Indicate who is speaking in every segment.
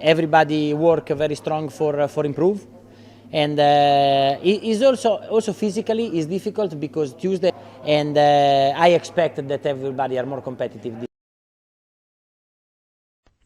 Speaker 1: Everybody work very strong for improve, and it is also physically is difficult because Tuesday, and I expect that everybody are more competitive.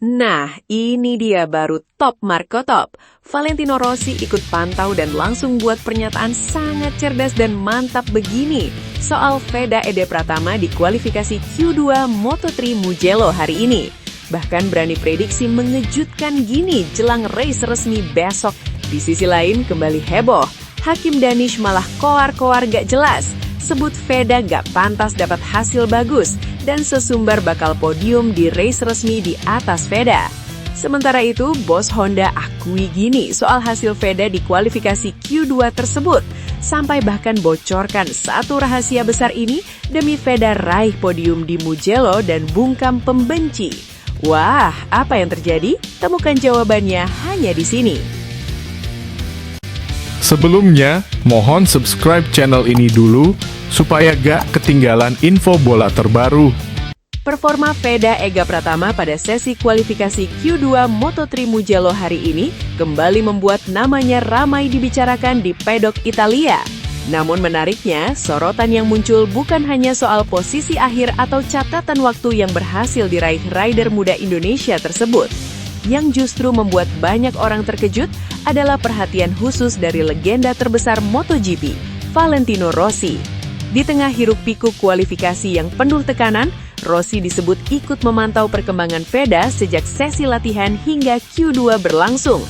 Speaker 2: Nah, ini dia baru top Marco Top. Valentino Rossi ikut pantau dan langsung buat pernyataan sangat cerdas dan mantap begini soal Veda Ede Pratama di kualifikasi Q2 Moto3 Mugello hari ini. Bahkan berani prediksi mengejutkan gini jelang race resmi besok. Di sisi lain kembali heboh, Hakim Danish malah koar-koar gak jelas. Sebut Veda gak pantas dapat hasil bagus dan sesumbar bakal podium di race resmi di atas Veda. Sementara itu, bos Honda akui gini soal hasil Veda di kualifikasi Q2 tersebut, sampai bahkan bocorkan satu rahasia besar ini demi Veda raih podium di Mugello dan bungkam pembenci. Wah, apa yang terjadi? Temukan jawabannya hanya di sini.
Speaker 3: Sebelumnya, mohon subscribe channel ini dulu, supaya gak ketinggalan info bola terbaru.
Speaker 2: Performa Veda Ega Pratama pada sesi kualifikasi Q2 Moto3 Mugello hari ini kembali membuat namanya ramai dibicarakan di pedok Italia. Namun menariknya, sorotan yang muncul bukan hanya soal posisi akhir atau catatan waktu yang berhasil diraih rider muda Indonesia tersebut. Yang justru membuat banyak orang terkejut adalah perhatian khusus dari legenda terbesar MotoGP, Valentino Rossi. Di tengah hiruk-pikuk kualifikasi yang penuh tekanan, Rossi disebut ikut memantau perkembangan Veda sejak sesi latihan hingga Q2 berlangsung.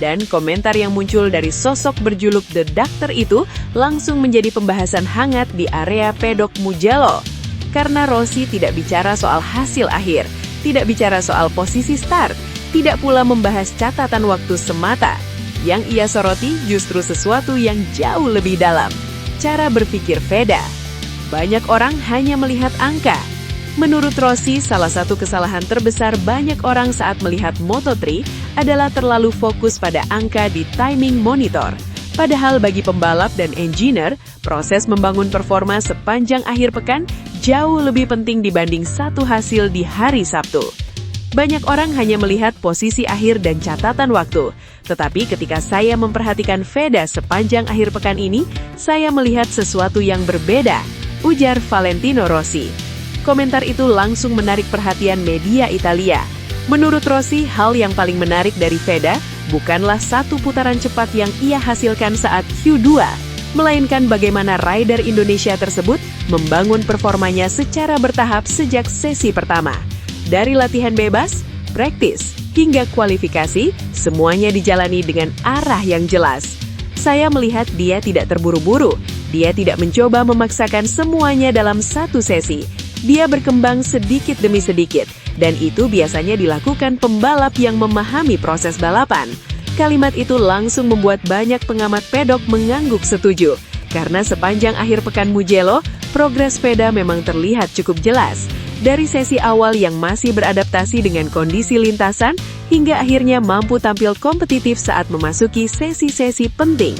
Speaker 2: Dan komentar yang muncul dari sosok berjuluk The Doctor itu langsung menjadi pembahasan hangat di area pedok Mugello. Karena Rossi tidak bicara soal hasil akhir, tidak bicara soal posisi start, tidak pula membahas catatan waktu semata. Yang ia soroti justru sesuatu yang jauh lebih dalam. Cara berpikir Veda. Banyak orang hanya melihat angka. Menurut Rossi, salah satu kesalahan terbesar banyak orang saat melihat Moto3 adalah terlalu fokus pada angka di timing monitor. Padahal bagi pembalap dan engineer, proses membangun performa sepanjang akhir pekan jauh lebih penting dibanding satu hasil di hari Sabtu. Banyak orang hanya melihat posisi akhir dan catatan waktu. Tetapi ketika saya memperhatikan Veda sepanjang akhir pekan ini, saya melihat sesuatu yang berbeda, ujar Valentino Rossi. Komentar itu langsung menarik perhatian media Italia. Menurut Rossi, hal yang paling menarik dari Veda bukanlah satu putaran cepat yang ia hasilkan saat Q2, melainkan bagaimana rider Indonesia tersebut membangun performanya secara bertahap sejak sesi pertama. Dari latihan bebas, praktis, hingga kualifikasi, semuanya dijalani dengan arah yang jelas. Saya melihat dia tidak terburu-buru, dia tidak mencoba memaksakan semuanya dalam satu sesi. Dia berkembang sedikit demi sedikit, dan itu biasanya dilakukan pembalap yang memahami proses balapan. Kalimat itu langsung membuat banyak pengamat pedok mengangguk setuju, karena sepanjang akhir pekan Mugello, progres Veda memang terlihat cukup jelas. Dari sesi awal yang masih beradaptasi dengan kondisi lintasan, hingga akhirnya mampu tampil kompetitif saat memasuki sesi-sesi penting.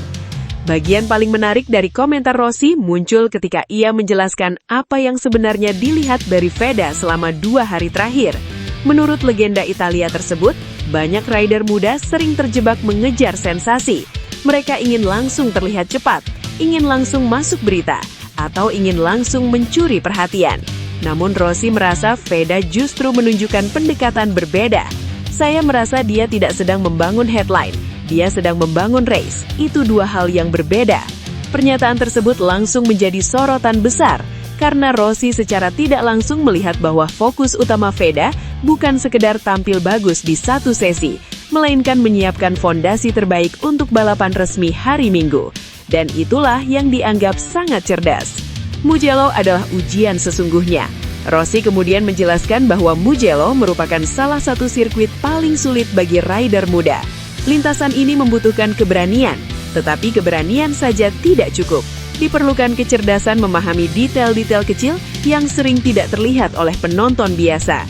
Speaker 2: Bagian paling menarik dari komentar Rossi muncul ketika ia menjelaskan apa yang sebenarnya dilihat dari Veda selama 2 hari terakhir. Menurut legenda Italia tersebut, banyak rider muda sering terjebak mengejar sensasi. Mereka ingin langsung terlihat cepat, ingin langsung masuk berita, atau ingin langsung mencuri perhatian. Namun Rossi merasa Veda justru menunjukkan pendekatan berbeda. Saya merasa dia tidak sedang membangun headline, dia sedang membangun race. Itu 2 hal yang berbeda. Pernyataan tersebut langsung menjadi sorotan besar, karena Rossi secara tidak langsung melihat bahwa fokus utama Veda bukan sekedar tampil bagus di satu sesi, melainkan menyiapkan fondasi terbaik untuk balapan resmi hari Minggu. Dan itulah yang dianggap sangat cerdas. Mugello adalah ujian sesungguhnya. Rossi kemudian menjelaskan bahwa Mugello merupakan salah satu sirkuit paling sulit bagi rider muda. Lintasan ini membutuhkan keberanian, tetapi keberanian saja tidak cukup. Diperlukan kecerdasan memahami detail-detail kecil yang sering tidak terlihat oleh penonton biasa.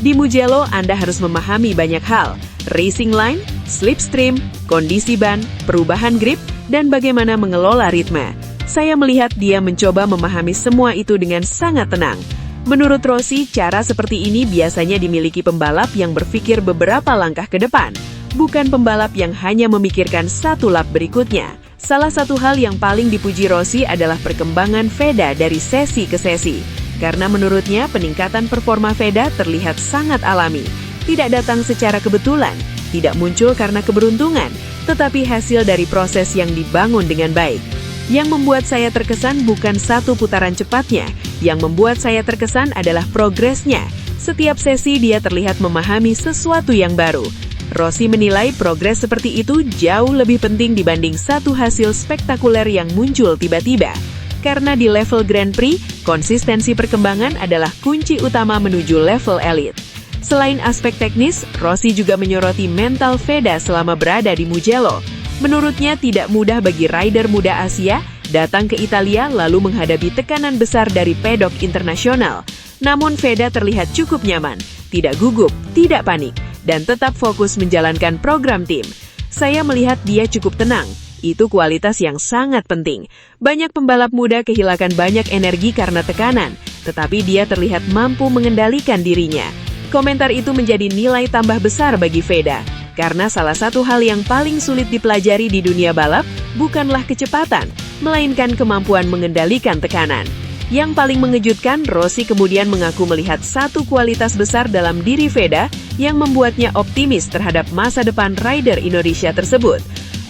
Speaker 2: Di Mugello, Anda harus memahami banyak hal: racing line, slipstream, kondisi ban, perubahan grip, dan bagaimana mengelola ritme. Saya melihat dia mencoba memahami semua itu dengan sangat tenang. Menurut Rossi, cara seperti ini biasanya dimiliki pembalap yang berpikir beberapa langkah ke depan, bukan pembalap yang hanya memikirkan satu lap berikutnya. Salah satu hal yang paling dipuji Rossi adalah perkembangan Veda dari sesi ke sesi. Karena menurutnya peningkatan performa Veda terlihat sangat alami, tidak datang secara kebetulan, tidak muncul karena keberuntungan, tetapi hasil dari proses yang dibangun dengan baik. Yang membuat saya terkesan bukan satu putaran cepatnya, yang membuat saya terkesan adalah progresnya. Setiap sesi dia terlihat memahami sesuatu yang baru. Rossi menilai progres seperti itu jauh lebih penting dibanding satu hasil spektakuler yang muncul tiba-tiba. Karena di level Grand Prix, konsistensi perkembangan adalah kunci utama menuju level elite. Selain aspek teknis, Rossi juga menyoroti mental Veda selama berada di Mugello. Menurutnya tidak mudah bagi rider muda Asia datang ke Italia lalu menghadapi tekanan besar dari pedok internasional. Namun Veda terlihat cukup nyaman, tidak gugup, tidak panik, dan tetap fokus menjalankan program tim. Saya melihat dia cukup tenang. Itu kualitas yang sangat penting. Banyak pembalap muda kehilangan banyak energi karena tekanan, tetapi dia terlihat mampu mengendalikan dirinya. Komentar itu menjadi nilai tambah besar bagi Veda, karena salah satu hal yang paling sulit dipelajari di dunia balap bukanlah kecepatan, melainkan kemampuan mengendalikan tekanan. Yang paling mengejutkan, Rossi kemudian mengaku melihat satu kualitas besar dalam diri Veda yang membuatnya optimis terhadap masa depan rider Indonesia tersebut.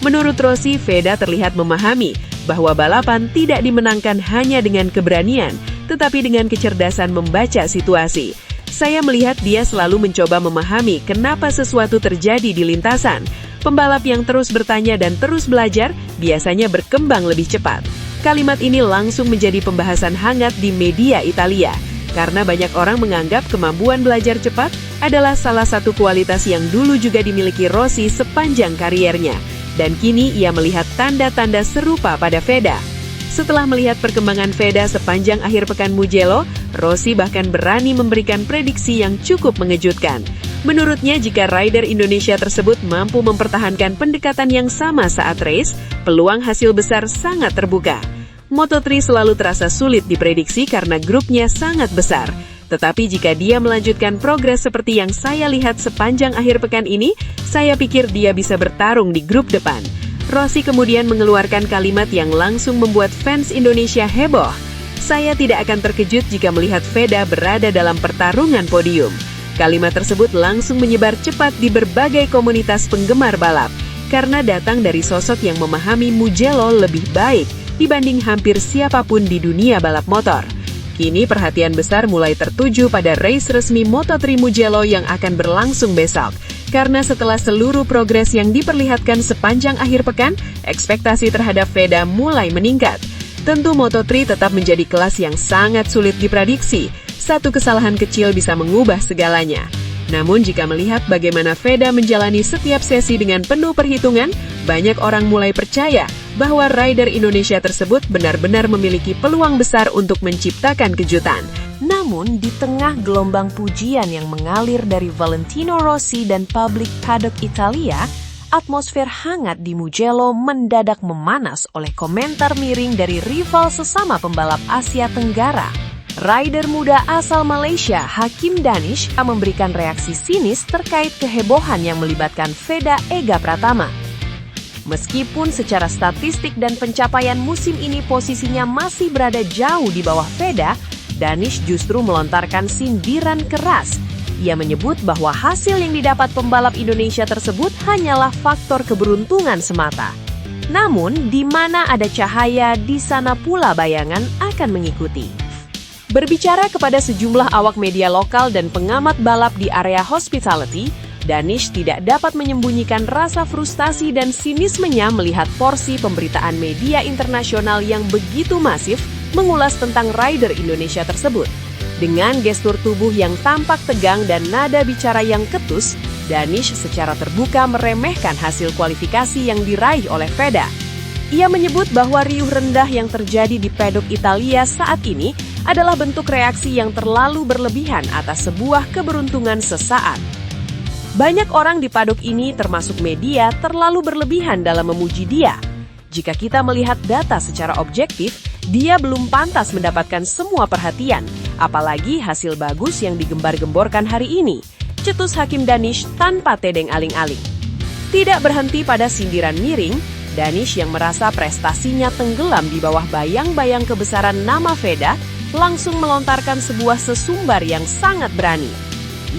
Speaker 2: Menurut Rossi, Veda terlihat memahami bahwa balapan tidak dimenangkan hanya dengan keberanian, tetapi dengan kecerdasan membaca situasi. Saya melihat dia selalu mencoba memahami kenapa sesuatu terjadi di lintasan. Pembalap yang terus bertanya dan terus belajar biasanya berkembang lebih cepat. Kalimat ini langsung menjadi pembahasan hangat di media Italia, karena banyak orang menganggap kemampuan belajar cepat adalah salah satu kualitas yang dulu juga dimiliki Rossi sepanjang kariernya. Dan kini ia melihat tanda-tanda serupa pada Veda. Setelah melihat perkembangan Veda sepanjang akhir pekan Mugello, Rossi bahkan berani memberikan prediksi yang cukup mengejutkan. Menurutnya, jika rider Indonesia tersebut mampu mempertahankan pendekatan yang sama saat race, peluang hasil besar sangat terbuka. Moto3 selalu terasa sulit diprediksi karena grupnya sangat besar. Tetapi jika dia melanjutkan progres seperti yang saya lihat sepanjang akhir pekan ini, saya pikir dia bisa bertarung di grup depan. Rossi kemudian mengeluarkan kalimat yang langsung membuat fans Indonesia heboh. Saya tidak akan terkejut jika melihat Veda berada dalam pertarungan podium. Kalimat tersebut langsung menyebar cepat di berbagai komunitas penggemar balap, karena datang dari sosok yang memahami Mugello lebih baik dibanding hampir siapapun di dunia balap motor. Kini perhatian besar mulai tertuju pada race resmi Moto3 Mugello yang akan berlangsung besok. Karena setelah seluruh progres yang diperlihatkan sepanjang akhir pekan, ekspektasi terhadap Veda mulai meningkat. Tentu Moto3 tetap menjadi kelas yang sangat sulit diprediksi. Satu kesalahan kecil bisa mengubah segalanya. Namun jika melihat bagaimana Veda menjalani setiap sesi dengan penuh perhitungan, banyak orang mulai percaya bahwa rider Indonesia tersebut benar-benar memiliki peluang besar untuk menciptakan kejutan.
Speaker 4: Namun, di tengah gelombang pujian yang mengalir dari Valentino Rossi dan publik paddock Italia, atmosfer hangat di Mugello mendadak memanas oleh komentar miring dari rival sesama pembalap Asia Tenggara. Rider muda asal Malaysia, Hakim Danish, memberikan reaksi sinis terkait kehebohan yang melibatkan Veda Ega Pratama. Meskipun secara statistik dan pencapaian musim ini posisinya masih berada jauh di bawah Veda, Danish justru melontarkan sindiran keras. Ia menyebut bahwa hasil yang didapat pembalap Indonesia tersebut hanyalah faktor keberuntungan semata. Namun, di mana ada cahaya, di sana pula bayangan akan mengikuti. Berbicara kepada sejumlah awak media lokal dan pengamat balap di area hospitality, Danish tidak dapat menyembunyikan rasa frustasi dan sinismenya melihat porsi pemberitaan media internasional yang begitu masif mengulas tentang rider Indonesia tersebut. Dengan gestur tubuh yang tampak tegang dan nada bicara yang ketus, Danish secara terbuka meremehkan hasil kualifikasi yang diraih oleh Veda. Ia menyebut bahwa riuh rendah yang terjadi di pedok Italia saat ini adalah bentuk reaksi yang terlalu berlebihan atas sebuah keberuntungan sesaat. Banyak orang di paddock ini termasuk media terlalu berlebihan dalam memuji dia. Jika kita melihat data secara objektif, dia belum pantas mendapatkan semua perhatian.
Speaker 2: Apalagi hasil bagus yang digembar-gemborkan hari ini, cetus Hakim Danish tanpa tedeng aling-aling. Tidak berhenti pada sindiran miring, Danish yang merasa prestasinya tenggelam di bawah bayang-bayang kebesaran nama Veda langsung melontarkan sebuah sesumbar yang sangat berani.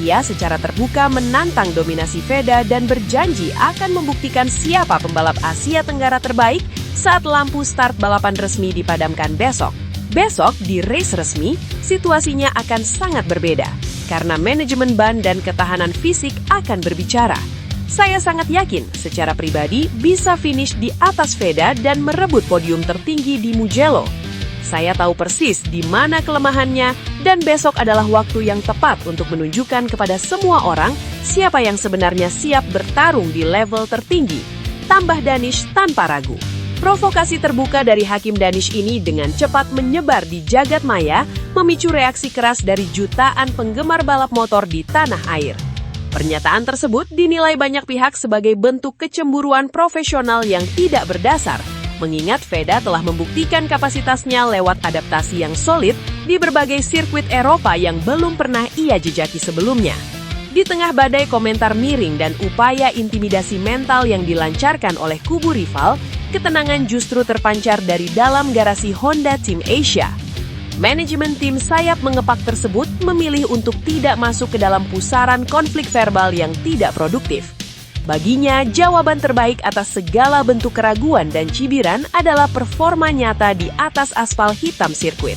Speaker 2: Ia secara terbuka menantang dominasi Veda dan berjanji akan membuktikan siapa pembalap Asia Tenggara terbaik saat lampu start balapan resmi dipadamkan besok. Besok di race resmi, situasinya akan sangat berbeda karena manajemen ban dan ketahanan fisik akan berbicara. Saya sangat yakin secara pribadi bisa finish di atas Veda dan merebut podium tertinggi di Mugello. Saya tahu persis di mana kelemahannya dan besok adalah waktu yang tepat untuk menunjukkan kepada semua orang siapa yang sebenarnya siap bertarung di level tertinggi. Tambah Danish tanpa ragu. Provokasi terbuka dari Hakim Danish ini dengan cepat menyebar di jagat maya, memicu reaksi keras dari jutaan penggemar balap motor di tanah air. Pernyataan tersebut dinilai banyak pihak sebagai bentuk kecemburuan profesional yang tidak berdasar, mengingat Veda telah membuktikan kapasitasnya lewat adaptasi yang solid di berbagai sirkuit Eropa yang belum pernah ia jejaki sebelumnya. Di tengah badai komentar miring dan upaya intimidasi mental yang dilancarkan oleh kubu rival, ketenangan justru terpancar dari dalam garasi Honda Team Asia. Manajemen tim sayap mengepak tersebut memilih untuk tidak masuk ke dalam pusaran konflik verbal yang tidak produktif. Baginya, jawaban terbaik atas segala bentuk keraguan dan cibiran adalah performa nyata di atas aspal hitam sirkuit.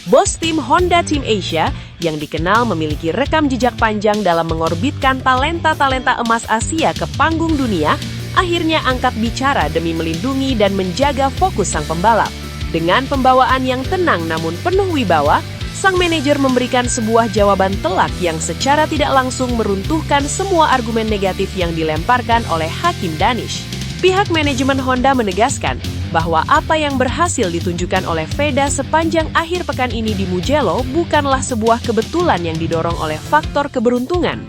Speaker 2: Bos tim Honda Team Asia, yang dikenal memiliki rekam jejak panjang dalam mengorbitkan talenta-talenta emas Asia ke panggung dunia, akhirnya angkat bicara demi melindungi dan menjaga fokus sang pembalap. Dengan pembawaan yang tenang namun penuh wibawa, sang manajer memberikan sebuah jawaban telak yang secara tidak langsung meruntuhkan semua argumen negatif yang dilemparkan oleh Hakim Danish. Pihak manajemen Honda menegaskan bahwa apa yang berhasil ditunjukkan oleh Veda sepanjang akhir pekan ini di Mugello bukanlah sebuah kebetulan yang didorong oleh faktor keberuntungan.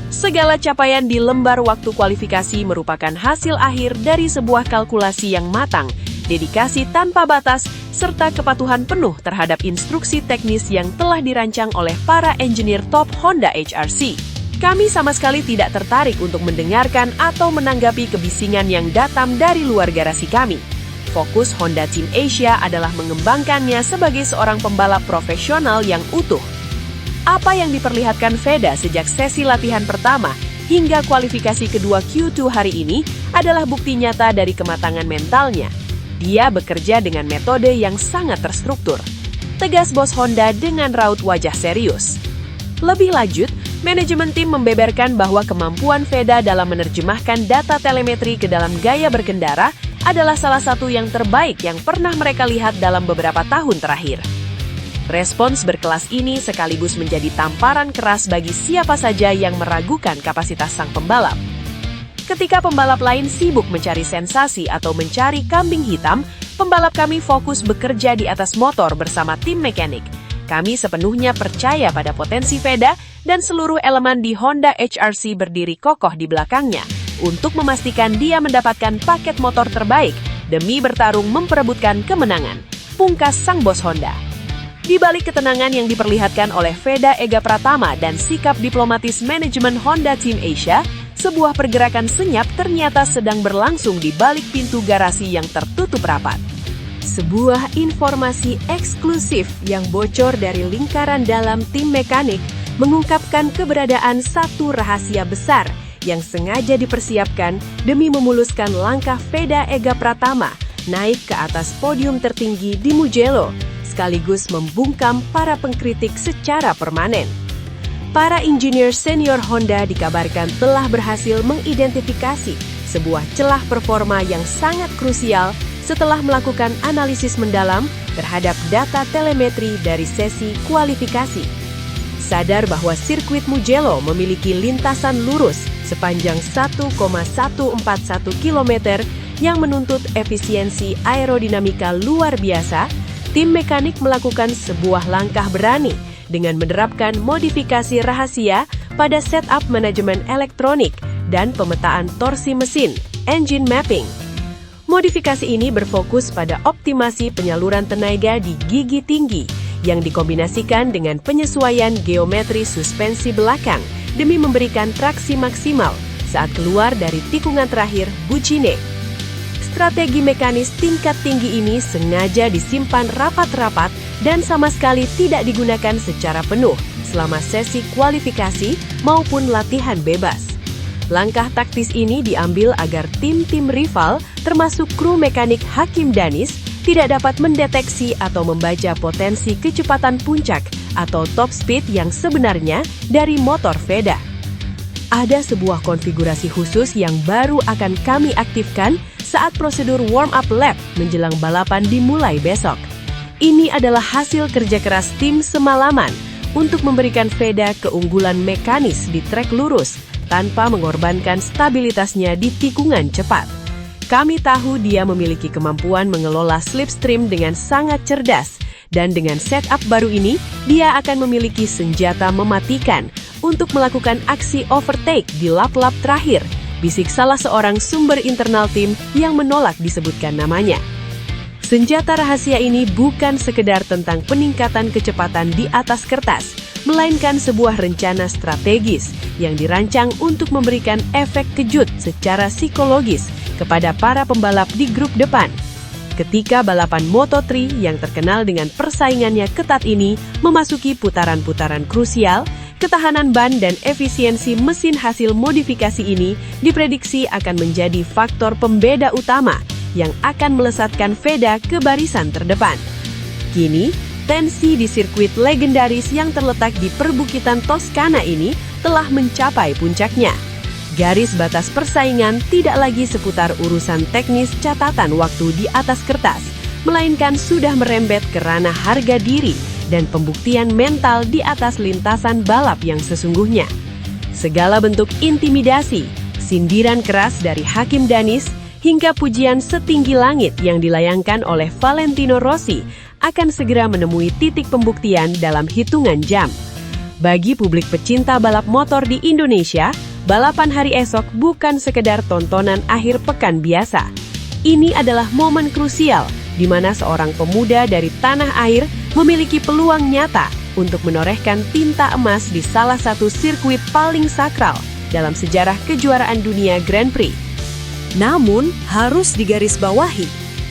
Speaker 2: Segala capaian di lembar waktu kualifikasi merupakan hasil akhir dari sebuah kalkulasi yang matang, dedikasi tanpa batas, serta kepatuhan penuh terhadap instruksi teknis yang telah dirancang oleh para engineer top Honda HRC. Kami sama sekali tidak tertarik untuk mendengarkan atau menanggapi kebisingan yang datang dari luar garasi kami. Fokus Honda Team Asia adalah mengembangkannya sebagai seorang pembalap profesional yang utuh. Apa yang diperlihatkan Veda sejak sesi latihan pertama hingga kualifikasi kedua Q2 hari ini adalah bukti nyata dari kematangan mentalnya. Dia bekerja dengan metode yang sangat terstruktur. Tegas bos Honda dengan raut wajah serius. Lebih lanjut, manajemen tim membeberkan bahwa kemampuan Veda dalam menerjemahkan data telemetri ke dalam gaya berkendara adalah salah satu yang terbaik yang pernah mereka lihat dalam beberapa tahun terakhir. Respons berkelas ini sekaligus menjadi tamparan keras bagi siapa saja yang meragukan kapasitas sang pembalap. Ketika pembalap lain sibuk mencari sensasi atau mencari kambing hitam, pembalap kami fokus bekerja di atas motor bersama tim mekanik. Kami sepenuhnya percaya pada potensi Veda dan seluruh elemen di Honda HRC berdiri kokoh di belakangnya untuk memastikan dia mendapatkan paket motor terbaik demi bertarung memperebutkan kemenangan. Pungkas sang bos Honda. Di balik ketenangan yang diperlihatkan oleh Veda Ega Pratama dan sikap diplomatis manajemen Honda Team Asia, sebuah pergerakan senyap ternyata sedang berlangsung di balik pintu garasi yang tertutup rapat. Sebuah informasi eksklusif yang bocor dari lingkaran dalam tim mekanik mengungkapkan keberadaan satu rahasia besar yang sengaja dipersiapkan demi memuluskan langkah Veda Ega Pratama naik ke atas podium tertinggi di Mugello, sekaligus membungkam para pengkritik secara permanen. Para insinyur senior Honda dikabarkan telah berhasil mengidentifikasi sebuah celah performa yang sangat krusial setelah melakukan analisis mendalam terhadap data telemetri dari sesi kualifikasi. Sadar bahwa sirkuit Mugello memiliki lintasan lurus sepanjang 1,141 km yang menuntut efisiensi aerodinamika luar biasa, tim mekanik melakukan sebuah langkah berani dengan menerapkan modifikasi rahasia pada setup manajemen elektronik dan pemetaan torsi mesin, engine mapping. Modifikasi ini berfokus pada optimasi penyaluran tenaga di gigi tinggi yang dikombinasikan dengan penyesuaian geometri suspensi belakang demi memberikan traksi maksimal saat keluar dari tikungan terakhir Bucine. Strategi mekanis tingkat tinggi ini sengaja disimpan rapat-rapat dan sama sekali tidak digunakan secara penuh selama sesi kualifikasi maupun latihan bebas. Langkah taktis ini diambil agar tim-tim rival, termasuk kru mekanik Hakim Danis, tidak dapat mendeteksi atau membaca potensi kecepatan puncak atau top speed yang sebenarnya dari motor Veda. Ada sebuah konfigurasi khusus yang baru akan kami aktifkan saat prosedur warm-up lap menjelang balapan dimulai besok. Ini adalah hasil kerja keras tim semalaman untuk memberikan Veda keunggulan mekanis di trek lurus tanpa mengorbankan stabilitasnya di tikungan cepat. Kami tahu dia memiliki kemampuan mengelola slipstream dengan sangat cerdas, dan dengan setup baru ini, dia akan memiliki senjata mematikan untuk melakukan aksi overtake di lap-lap terakhir, bisik salah seorang sumber internal tim yang menolak disebutkan namanya. Senjata rahasia ini bukan sekedar tentang peningkatan kecepatan di atas kertas, melainkan sebuah rencana strategis yang dirancang untuk memberikan efek kejut secara psikologis kepada para pembalap di grup depan. Ketika balapan Moto3 yang terkenal dengan persaingannya ketat ini memasuki putaran-putaran krusial, ketahanan ban dan efisiensi mesin hasil modifikasi ini diprediksi akan menjadi faktor pembeda utama yang akan melesatkan Veda ke barisan terdepan. Kini, tensi di sirkuit legendaris yang terletak di perbukitan Toscana ini telah mencapai puncaknya. Garis batas persaingan tidak lagi seputar urusan teknis catatan waktu di atas kertas, melainkan sudah merembet ke ranah harga diri dan pembuktian mental di atas lintasan balap yang sesungguhnya. Segala bentuk intimidasi, sindiran keras dari Hakim Danis, hingga pujian setinggi langit yang dilayangkan oleh Valentino Rossi akan segera menemui titik pembuktian dalam hitungan jam. Bagi publik pecinta balap motor di Indonesia, balapan hari esok bukan sekedar tontonan akhir pekan biasa. Ini adalah momen krusial di mana seorang pemuda dari tanah air memiliki peluang nyata untuk menorehkan tinta emas di salah satu sirkuit paling sakral dalam sejarah kejuaraan dunia Grand Prix.
Speaker 5: Namun, harus digarisbawahi,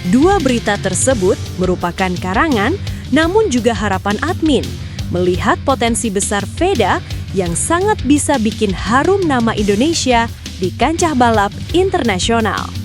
Speaker 5: dua berita tersebut merupakan karangan, namun juga harapan admin, melihat potensi besar Veda yang sangat bisa bikin harum nama Indonesia di kancah balap internasional.